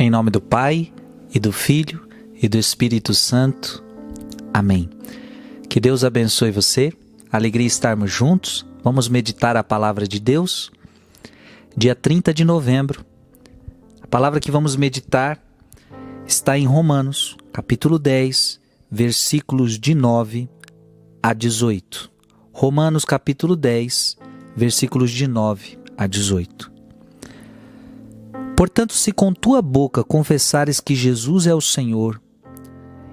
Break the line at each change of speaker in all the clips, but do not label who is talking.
Em nome do Pai, e do Filho, e do Espírito Santo. Amém. Que Deus abençoe você. Alegria estarmos juntos. Vamos meditar a palavra de Deus. Dia 30 de novembro. A palavra que vamos meditar está em Romanos, capítulo 10, versículos de 9 a 18. Romanos, capítulo 10, versículos de 9 a 18. Portanto, se com tua boca confessares que Jesus é o Senhor,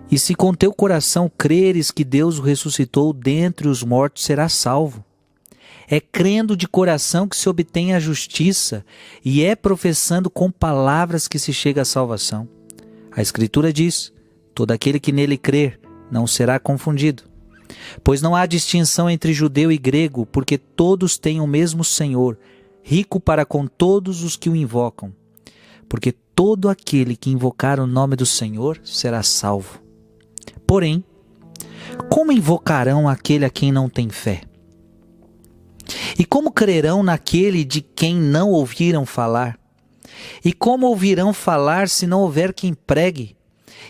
e se com teu coração creres que Deus o ressuscitou dentre os mortos, serás salvo. É crendo de coração que se obtém a justiça, e é professando com palavras que se chega à salvação. A Escritura diz: todo aquele que nele crer não será confundido. Pois não há distinção entre judeu e grego, porque todos têm o mesmo Senhor, rico para com todos os que o invocam. Porque todo aquele que invocar o nome do Senhor será salvo. Porém, como invocarão aquele a quem não tem fé? E como crerão naquele de quem não ouviram falar? E como ouvirão falar se não houver quem pregue?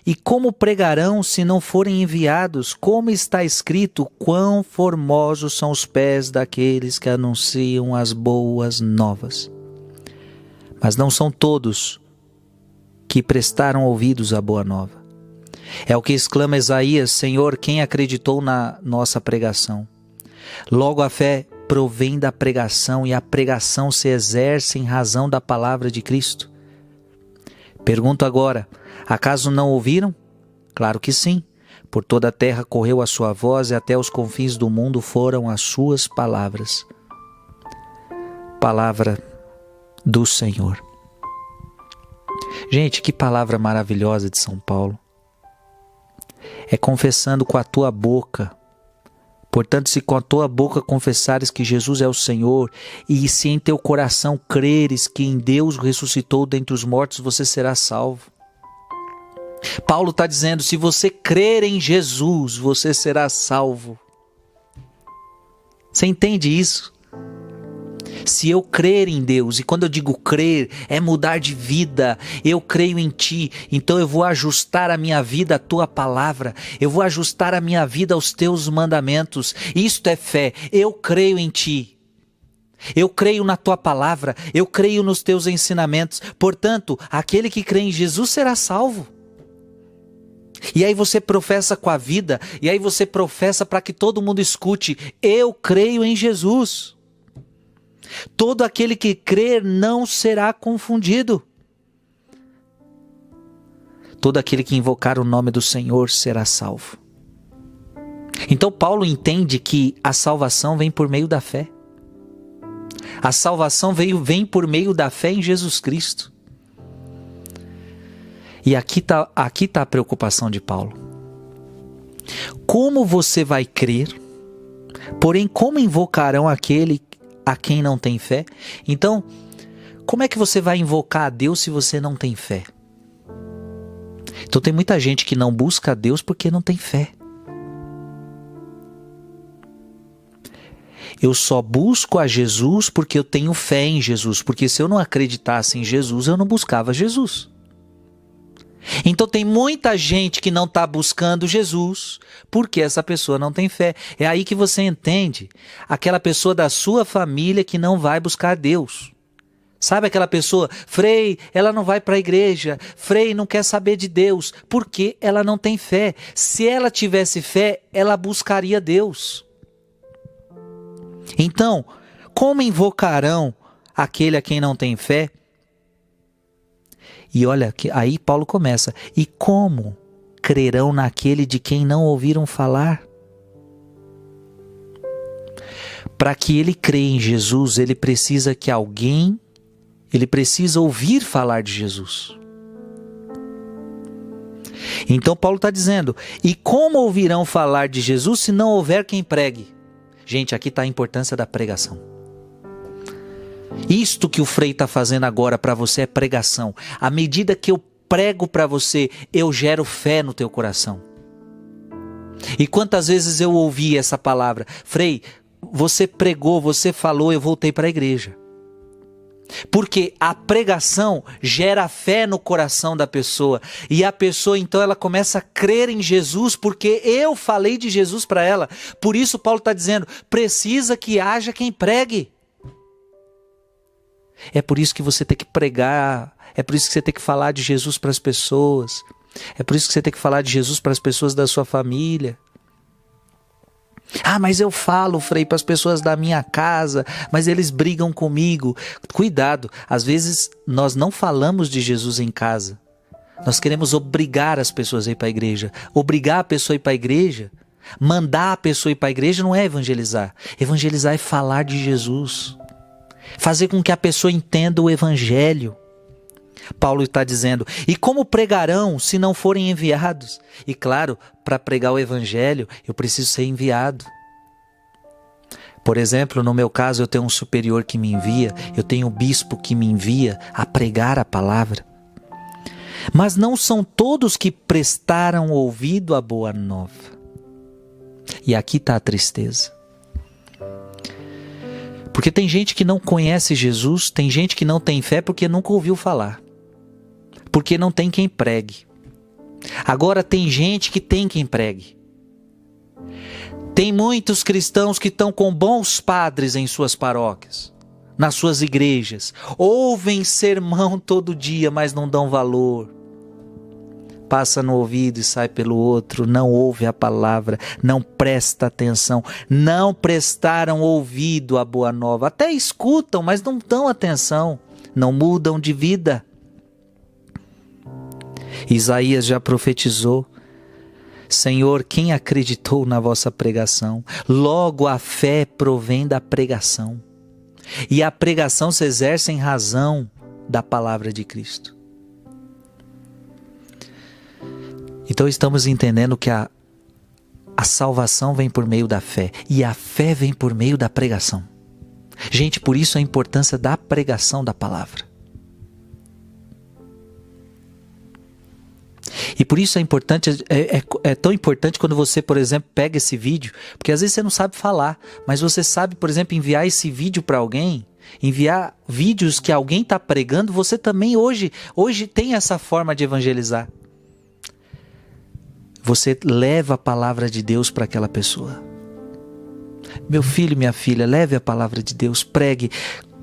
E como pregarão se não forem enviados? Como está escrito: quão formosos são os pés daqueles que anunciam as boas novas. Mas não são todos que prestaram ouvidos à boa nova. É o que exclama Isaías: Senhor, quem acreditou na nossa pregação? Logo a fé provém da pregação, e a pregação se exerce em razão da palavra de Cristo. Pergunto agora: acaso não ouviram? Claro que sim. Por toda a terra correu a sua voz, e até os confins do mundo foram as suas palavras. Palavra do Senhor. Gente, que palavra maravilhosa de São Paulo. É confessando com a tua boca. Portanto, se com a tua boca confessares que Jesus é o Senhor, e se em teu coração creres que em Deus ressuscitou dentre os mortos, você será salvo. Paulo está dizendo: se você crer em Jesus, você será salvo. Você entende isso? Se eu crer em Deus, e quando eu digo crer, é mudar de vida. Eu creio em Ti, então eu vou ajustar a minha vida à Tua palavra. Eu vou ajustar a minha vida aos Teus mandamentos. Isto é fé. Eu creio em Ti. Eu creio na Tua palavra. Eu creio nos Teus ensinamentos. Portanto, aquele que crê em Jesus será salvo. E aí você professa com a vida, e aí você professa para que todo mundo escute: eu creio em Jesus. Todo aquele que crer não será confundido. Todo aquele que invocar o nome do Senhor será salvo. Então Paulo entende que a salvação vem por meio da fé. A salvação vem por meio da fé em Jesus Cristo. E aqui tá a preocupação de Paulo. Como você vai crer? Porém, como invocarão aquele a quem não tem fé? Então, como é que você vai invocar a Deus se você não tem fé? Então tem muita gente que não busca a Deus porque não tem fé. Eu só busco a Jesus porque eu tenho fé em Jesus, porque se eu não acreditasse em Jesus, eu não buscava Jesus. Então tem muita gente que não está buscando Jesus porque essa pessoa não tem fé. É aí que você entende aquela pessoa da sua família que não vai buscar Deus. Sabe aquela pessoa: Frei, ela não vai para a igreja, Frei não quer saber de Deus, porque ela não tem fé. Se ela tivesse fé, ela buscaria Deus. Então, como invocarão aquele a quem não tem fé? E olha, aí Paulo começa: e como crerão naquele de quem não ouviram falar? Para que ele creia em Jesus, ele precisa ouvir falar de Jesus. Então Paulo está dizendo: e como ouvirão falar de Jesus se não houver quem pregue? Gente, aqui está a importância da pregação. Isto que o Frei está fazendo agora para você é pregação. À medida que eu prego para você, eu gero fé no teu coração. E quantas vezes eu ouvi essa palavra: Frei, você pregou, você falou, eu voltei para a igreja. Porque a pregação gera fé no coração da pessoa. E a pessoa então ela começa a crer em Jesus porque eu falei de Jesus para ela. Por isso Paulo está dizendo, precisa que haja quem pregue. É por isso que você tem que pregar. É por isso que você tem que falar de Jesus para as pessoas. É por isso que você tem que falar de Jesus para as pessoas da sua família. Ah, mas eu falo, Frei, para as pessoas da minha casa, mas eles brigam comigo. Cuidado, às vezes nós não falamos de Jesus em casa. Nós queremos obrigar as pessoas a ir para a igreja. Obrigar a pessoa a ir para a igreja, mandar a pessoa ir para a igreja não é evangelizar. Evangelizar é falar de Jesus. Fazer com que a pessoa entenda o evangelho. Paulo está dizendo, e como pregarão se não forem enviados? E claro, para pregar o evangelho, eu preciso ser enviado. Por exemplo, no meu caso, eu tenho um superior que me envia, eu tenho um bispo que me envia a pregar a palavra. Mas não são todos que prestaram ouvido à boa nova. E aqui está a tristeza. Porque tem gente que não conhece Jesus, tem gente que não tem fé porque nunca ouviu falar. Porque não tem quem pregue. Agora tem gente que tem quem pregue. Tem muitos cristãos que estão com bons padres em suas paróquias, nas suas igrejas. Ouvem sermão todo dia, mas não dão valor. Passa no ouvido e sai pelo outro, não ouve a palavra, não presta atenção, não prestaram ouvido à boa nova. Até escutam, mas não dão atenção, não mudam de vida. Isaías já profetizou, Senhor, quem acreditou na vossa pregação? Logo a fé provém da pregação. E a pregação se exerce em razão da palavra de Cristo. Então estamos entendendo que a salvação vem por meio da fé. E a fé vem por meio da pregação. Gente, por isso a importância da pregação da palavra. E por isso é tão importante quando você, por exemplo, pega esse vídeo, porque às vezes você não sabe falar, mas você sabe, por exemplo, enviar esse vídeo para alguém, enviar vídeos que alguém está pregando, você também hoje tem essa forma de evangelizar. Você leva a palavra de Deus para aquela pessoa. Meu filho, minha filha, leve a palavra de Deus, pregue.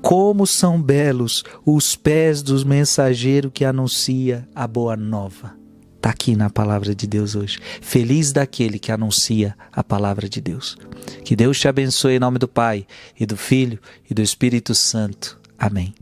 Como são belos os pés dos mensageiros que anuncia a boa nova. Está aqui na palavra de Deus hoje. Feliz daquele que anuncia a palavra de Deus. Que Deus te abençoe em nome do Pai, e do Filho, e do Espírito Santo. Amém.